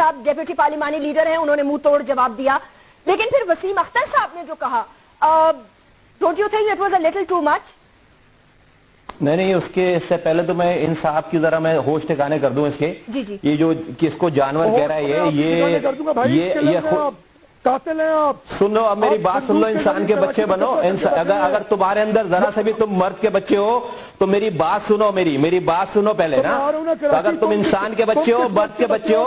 साहब deputy पार्लिमानी leader हैं, उन्होंने मुंह तोड़ जवाब दिया, लेकिन फिर वसीम अख्तर साहब ने जो कहा, don't you think it was a little too much? नहीं, इससे पहले तो मैं इन साहब की जरा मैं होश ठिकाने कर दूं इसके। जी। ये जो किसको जानवर कह रहा है ये कातिल हैं आप। सुन लो, अब मेरी बात सुन लो, इंसान के बच्चे बनो। अगर तुम्हारे अंदर जरा से भी तुम मर्द के बच्चे हो तो मेरी बात सुनो, मेरी बात सुनो पहले ना। तो अगर तुम इंसान के बच्चे हो, मर्द के बच्चे हो,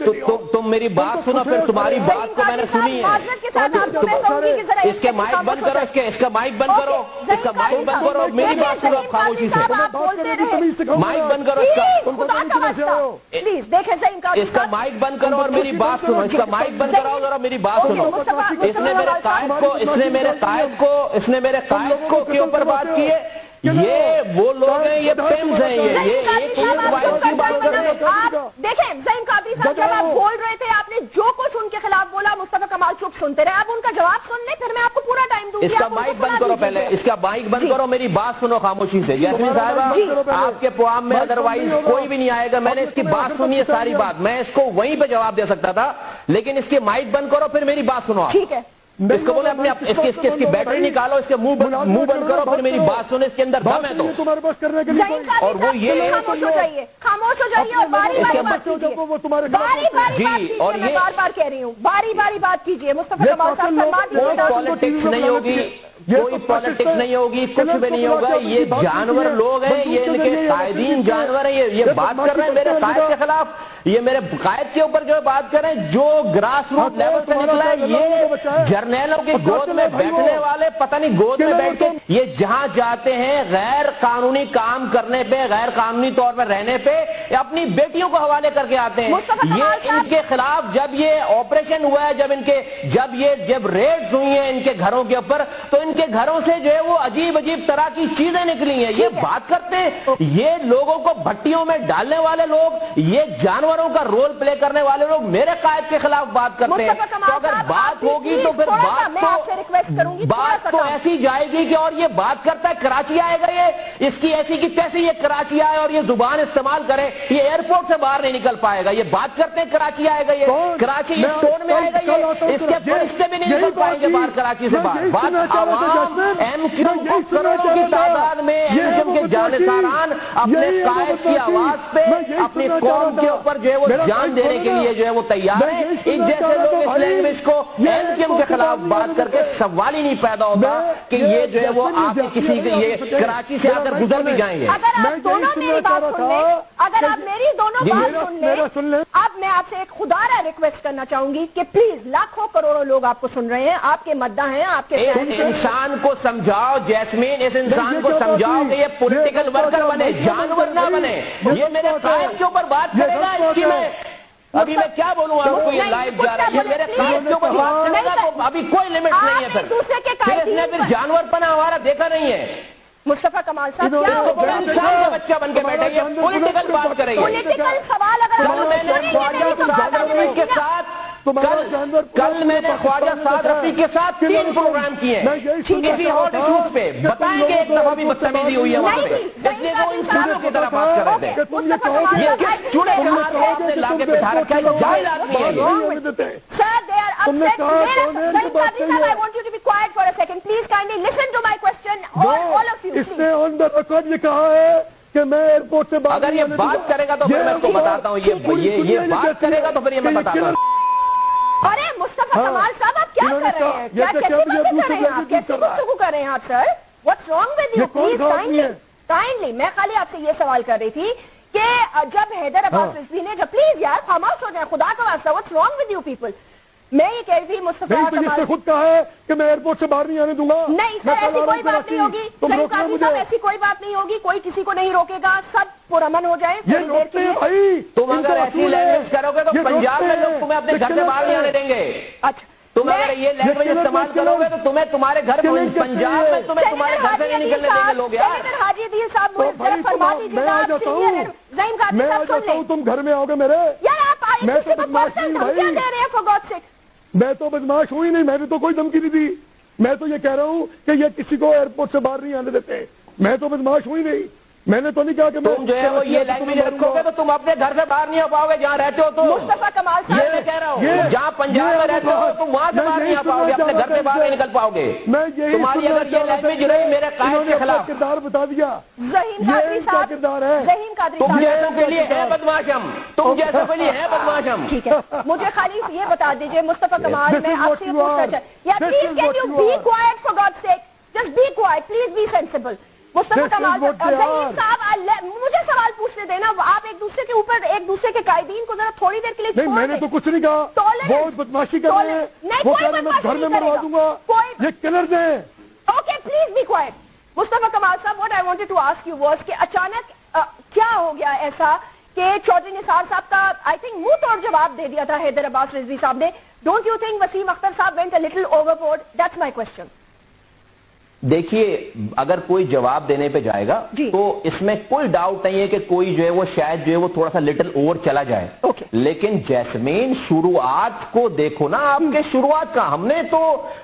तो तुम मेरी बात सुनो, फिर तुम्हारी बात को मैंने सुनी है। इसके माइक बंद करो, इसका माइक बंद करो, इसका माइक बंद करो, मेरी बात सुनो खामोशी से। माइक बंद करो इसका माइक बंद करो और मेरी बात सुनो। इसका माइक बंद कराओ जरा, मेरी बात सुनो। इसने मेरे कायद को के ऊपर बात की है। ये वो लोग हैं, ये पेम्स हैं, ये वाइफ की बात कर रहे हैं। देखें ज़हीम कादरी साहब, जब आप बोल रहे थे आपने जो कुछ उनके खिलाफ बोला, मुस्तफा कमाल चुप सुनते रहे। अब उनका जवाब सुन ले, फिर मैं आपको पूरा टाइम दूंगी। इसका माइक बंद करो पहले, इसका माइक बंद करो, मेरी बात सुनो खामोशी से। यास्मीन साहब, आपके प्रोग्राम में अदरवाइज कोई भी नहीं आएगा। मैंने इसकी बात सुनी है सारी बात, मैं इसको वहीं पे जवाब दे सकता था, लेकिन इसके माइक बंद करो, फिर मेरी बात सुनो। ठीक है, इसको बोले अपने इसकी बैटरी निकालो, इसके मुंह बंद करो, फिर मेरी बात सुनो। इसके अंदर दम है तो तुम्हारे पास करने के लिए, और वो ये खामोश हो जाइए और बारी बारी बात कीजिए। जी, और ये बार कह रही हूँ, बारी बारी बात कीजिए। मुस्तफा कमाल साहब फरमा कोई पॉलिटिक्स नहीं होगी, कोई पॉलिटिक्स नहीं होगी, कुछ भी नहीं होगा। ये जानवर लोग हैं, ये इनके कायदीन जानवर हैं। ये बात कर रहे हैं मेरे कायद के खिलाफ, ये मेरे कायद के ऊपर जो बात कर रहे हैं, जो ग्रास रूट लेवल से निकला है। ये जर्नैलों की गोद में बैठने वाले, पता नहीं गोद में बैठ के ये जहां जाते हैं गैर कानूनी काम करने पे, गैर कानूनी तौर पर रहने पे, अपनी बेटियों को हवाले करके आते हैं। ये इनके खिलाफ जब ये ऑपरेशन हुआ है, जब रेड्स हुई हैं इनके घरों के ऊपर, तो इनके घरों से जो है वो अजीब अजीब तरह की चीजें निकली हैं। ये बात करते हैं, ये लोगों को भट्टियों में डालने वाले लोग, ये जानवरों का रोल प्ले करने वाले लोग मेरे कायद के खिलाफ बात करते हैं। तो अगर बात होगी तो फिर बात तो ऐसी जाएगी कि, और ये बात करता है कराची आएगा, ये इसकी ऐसी की तैसी ये कराची आए और ये जुबान इस्तेमाल करे, ये एयरपोर्ट से बाहर नहीं निकल पाएगा। ये बात करते हैं कराची आएगा, ये कराची इस टोन में आएगा, ये इसके फरिश्ते भी नहीं निकल पाएंगे बाहर कराची से बाहर। बात एमक्यू करोड़ों की तादाद में एमक्यू के जानसारान अपने कायद की आवाज पे अपनी कौम के ऊपर जो है वो जान देने के लिए जो है वो तैयार है। इन जैसे लोग इस लैंग्वेज को एमक्यू के खिलाफ बात करके सवाल ही नहीं पैदा होता कि ये जो है वो आप किसी ये कराची से आकर गुजर भी जाएंगे। अगर आप दोनों मेरी बात सुन लें, अगर आप मेरी दोनों बात सुन लें, अब मैं आपसे एक खुदारा रिक्वेस्ट करना चाहूंगी कि प्लीज, लाखों करोड़ों लोग आपको सुन रहे हैं, आपके मद्दा हैं, आपके इंसान को समझाओ जैस्मीन, इस इंसान को समझाओ कि ये पॉलिटिकल वर्कर बने, जानवर ना बने। ये मेरे कायद के ऊपर बात करेगा, इसकी मैं अभी मैं क्या बोलूँ आपको, ये लाइव जा रहा है, ये मेरे कायद के ऊपर बात करेगा तो अभी कोई लिमिट नहीं है। फिर जानवरपना हमारा देखा नहीं है। मुस्तफा कमाल साहब क्या इंसान का बच्चा बन के बैठे, ये पॉलिटिकल बात कर रही है। पॉलिटिकल सवाल के साथ कल मैंने ख्वाजा साद रफीक के साथ 3 प्रोग्राम किए किसी हॉट इश्यूज पे। बताएंगे एक दफा भी बदतमीजी हुई है वहां पे, इसलिए वो इंसानों की तरह बात कर रहे थे। ये किस चूड़े के हाथ में आपने लाके बिठा रखा है, जाहिल आदमी है ये। Sir, they are upset. I want you to be quiet for a second. Please kindly listen to my question. All of you. इसने ऑन द रिकॉर्ड ये कहा है कि मैं एयरपोर्ट से अगर ये बात करेगा तो फिर मैं आपको बताता हूँ, ये बात करेगा तो फिर ये मैं बताता हूँ। अरे मुस्तफा कमाल साहब, आप क्या कर रहे हैं? क्या कैसी बातें कर रहे हैं आप? कैसी गुफ्तगू कर रहे हैं आप sir? What's wrong with you? Please kindly, मैं खाली आपसे ये सवाल कर रही थी कि जब हैदर अब्बास रिजवी ने, जब प्लीज यार खामोश हो जाए, खुदा का वास्ता, What's wrong with you people? मैं ये कह रही थी मुस्तफा कमाल खुद कहा है कि मैं एयरपोर्ट से बाहर नहीं आने दूंगा। नहीं सर, ऐसी कोई बात नहीं होगी, ऐसी कोई बात नहीं होगी, कोई किसी को नहीं रोकेगा, सब पुरअमन हो जाए। ये रोकते हैं भाई, तुम अगर ऐसी लैंग्वेज करोगे तो पंजाब में लोग तुम्हें अपने घर से बाहर नहीं आने देंगे। अच्छा, तुम अगर ये लैंग्वेज इस्तेमाल करोगे तो तुम्हें तुम्हारे घर में, पंजाब में तुम्हें तुम्हारे घर से नहीं निकलने देंगे लोग यार। हाजी अदील साहब फरमा दीजिए, मैं आ जाता हूँ, तुम घर में आओगे मेरे? यार आप आइए, मैं तो बदमाश नहीं भाई, दे रहे हैं फॉर गॉड सेक। मैं तो बदमाश हुई नहीं, मैंने तो कोई धमकी नहीं दी। मैं तो ये कह रहा हूँ कि ये किसी को एयरपोर्ट से बाहर नहीं आने देते। मैं तो बदमाश हुई नहीं, میں نے تو نہیں کہا کہ تم جو ہے وہ یہ لینگویج رکھو گے تو تم اپنے گھر سے باہر نہیں آ پاؤ گے جہاں رہتے ہو تو مصطفیٰ کمال یہ صاحب میں کہہ رہا ہوں جہاں پنجاب میں رہتے ہو تم وہاں سے باہر نہیں آ پاؤ گے اپنے گھر سے باہر نہیں نکل پاؤ گے تمہاری اگر یہ لینگویج رہی میرے قائد کے خلاف کردار بتا دیا ذہین قادری صاحب کردار ہے ذہین قادری تم صاحب جیسوں کے لیے ہے بدماش ہم تم جیسوں کے لیے ہے بدماش ہم ٹھیک ہے مجھے خالی یہ بتا دیجئے مصطفیٰ کمال میں آپ سے یہ پوچھنا چاہتا یا please can you be quiet for God sake just be quiet please be sensible Mustafa Kamal Zaheen Sahib مجھے سوال پوچھنے دینا آپ ایک دوسرے کے اوپر ایک دوسرے کے قائدین کو ذرا تھوڑی دیر کے لیے نہیں میں نے تو کچھ نہیں کہا بہت بدماشی کر رہے ہیں وہ کہہ رہے میں گھر میں مروا دوں گا یہ کلر دیں okay please be quiet Mustafa Kamal Sahab what I wanted to ask you was کہ اچانک کیا ہو گیا ایسا کہ چودھری نثار صاحب کا آئی تھنک منہ توڑ جواب دے دیا تھا حیدر عباس رضوی صاحب نے don't you think Waseem Akhtar Sahib went a little overboard that's my question دیکھیے اگر کوئی جواب دینے پہ جائے گا تو اس میں کوئی ڈاؤٹ نہیں ہے کہ کوئی جو ہے وہ شاید جو ہے وہ تھوڑا سا لٹل اوور چلا جائے لیکن جیسمین شروعات کو دیکھو نا آپ کے شروعات کا ہم نے تو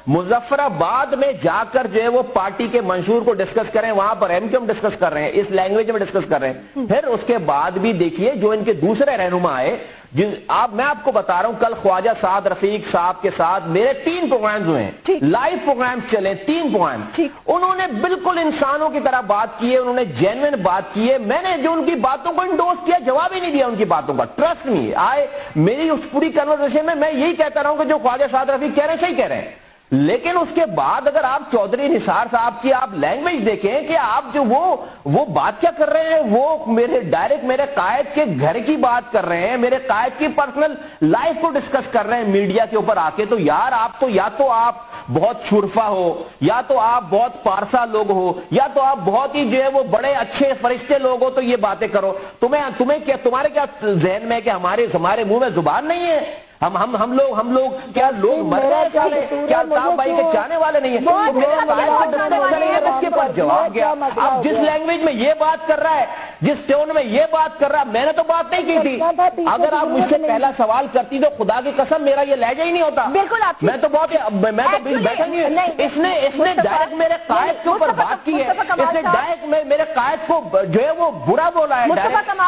مظفر آباد میں جا کر جو ہے وہ پارٹی کے منشور کو ڈسکس کریں وہاں پر ایم کیو ایم ڈسکس کر رہے ہیں اس لینگویج میں ڈسکس کر رہے ہیں پھر اس کے بعد بھی دیکھیے جو ان کے دوسرے رہنما آئے میں آپ کو بتا رہا ہوں کل خواجہ سعد رفیق صاحب کے ساتھ میرے 3 پروگرامز ہوئے ہیں لائیو پروگرامز چلے 3 پروگرام انہوں نے بالکل انسانوں کی طرح بات کی ہے انہوں نے جینوئن بات کی ہے میں نے جو ان کی باتوں کو انڈورس کیا جواب ہی نہیں دیا ان کی باتوں کا ٹرسٹ نہیں میری اس پوری کنورسیشن میں یہی کہتا رہا ہوں کہ جو خواجہ سعد رفیق کہہ رہے ہیں صحیح کہہ رہے ہیں لیکن اس کے بعد اگر آپ چودھری نثار صاحب کی آپ لینگویج دیکھیں کہ آپ جو وہ بات کیا کر رہے ہیں وہ ڈائریکٹ میرے قائد کے گھر کی بات کر رہے ہیں میرے قائد کی پرسنل لائف کو ڈسکس کر رہے ہیں میڈیا کے اوپر آ کے تو یار آپ تو یا تو آپ بہت شرفا ہو یا تو آپ بہت پارسا لوگ ہو یا تو آپ بہت ہی جو ہے وہ بڑے اچھے فرشتے لوگ ہو تو یہ باتیں کرو تمہیں کیا تمہارے کیا ذہن میں کہ ہمارے منہ میں زبان نہیں ہے ہم لوگ کیا لوگ مرنے کیا صاحب بھائی کے چاہنے والے نہیں ہیں اس کے پاس جواب گیا اب جس لینگویج میں یہ بات کر رہا ہے جس ٹون میں یہ بات کر رہا ہے میں نے تو بات نہیں کی تھی اگر آپ مجھ سے پہلا سوال کرتی تو خدا کی قسم میرا یہ لہجہ ہی نہیں ہوتا بالکل میں تو بیٹھا نہیں اس نے ڈائریکٹ میرے قائد کے اوپر بات کی ہے اس نے ڈائریکٹ میرے قائد کو جو ہے وہ برا بولا ہے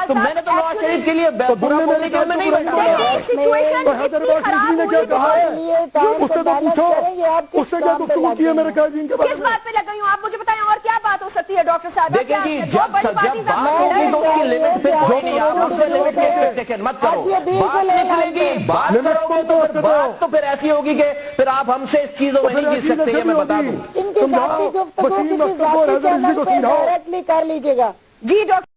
تو میں نے تو نواز شریف کے لیے برا بولنے کے لیے میں نہیں بیٹھا حیدرآباد رضوی نے کیا کہا ہے اس سے تو پوچھو اس سے کیا گفتگو کی ہے میرے قائدین کے بارے کس بات پہ لگ گئی ہوں آپ مجھے بتائیں اور کیا بات ہو سکتی ہے ڈاکٹر صاحب دیکھیں جی جب بات ہوگی تو اس کی لمٹ پہ کوئی نہیں آپ اس سے لمٹ کی ایکسپیکٹیشن مت کرو بات نکلے گی بات کرو گے تو بات تو پھر ایسی ہوگی کہ پھر آپ ہم سے اس چیزوں میں نہیں جیت سکتے یہ میں بتا دوں وسیم اختر کو حیدر رضوی کو سمجھاؤ جی ڈاکٹر